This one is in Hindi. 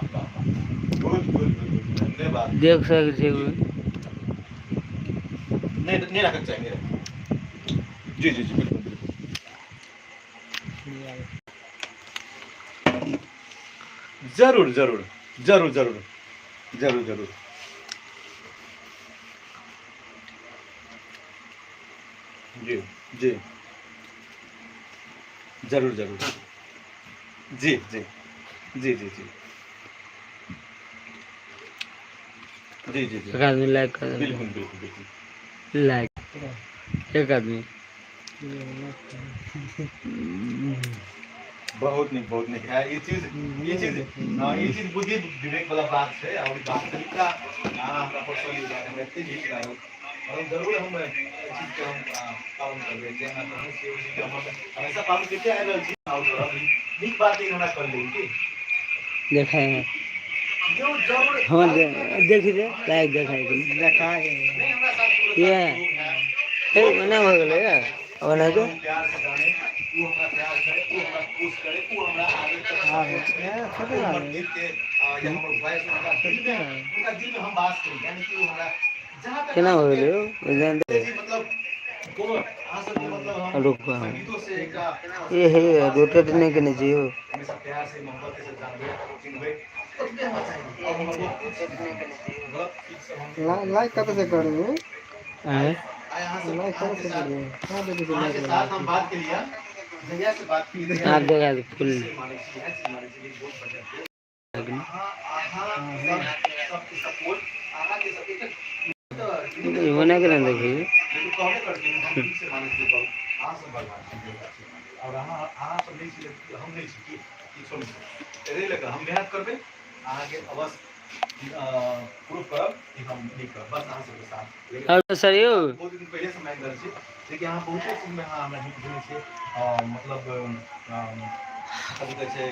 गुड गुड गुड धन्यवाद। देख सकै छी नहीं नहीं रखना चाहिए नहीं रखना। जी जी जी बिल्कुल बिल्कुल जरूर जरूर जरूर जरूर जरूर जरूर जी जी जरूर जरूर जी जी जी जी जी जी जी जी एक आदमी लाइक कर बिल्कुल बिल्कुल बिल्कुल लाइक एक आदमी बहुत नहीं है ये चीज ये चीज बुद्धि विवेक वाला बात है और वास्तविकता हमरा पर्सनली हमरा एते नीक लागल और जरूर हम इस चीज के हम पालन करबे जे हम से उसी के हम हमेशा पालन करते आ रहल छी और नीक बात ही हमरा कर लेब की देखाए हैं जो जरूर हम देखी दे लाइक देखाए देखा ये हे बना हो गेलै बना दे प्यार से जाने वो हमरा प्यार करे वो हमरा खुश करे वो हमरा आगे तक छोटे हमर दिल के या हमर वॉइस उनका दिल में हम बात करी यानी कि वो हमरा जहां तक केना हो गेलै मतलब कोनो आ सब मतलब हम रुको संगीतों से एकटा ये हे रोटेट नहीं करने चाहिए हमेशा प्यार से मोहब्बत से जानबे चिन्हबे ओतबे हम चाहिए और हम लाइक कत से करेंगे हैं आए यहाँ से लाइक कत से करेंगे हां देखिए आपके साथ हम बात के लिए जगह से बात की आप देखा फुल सबके सपोर्ट आहा के सब एक बना के ना देखिए कहबे करके हम से माने से बहुत आ सब भगवान और आहा सब नहीं छी हम नहीं छी कि छोड़ रे लगा हम मेहनत करबे आहा के अवश्य प्रूफ करब कि हम नहीं करब बस आहा सबके साथ और सर यो बहुत दिन पहले से मैं दर छी लेकिन यहाँ बहुत चीज में हाँ हमरा हिट भेल छै मतलब कथि कहै छै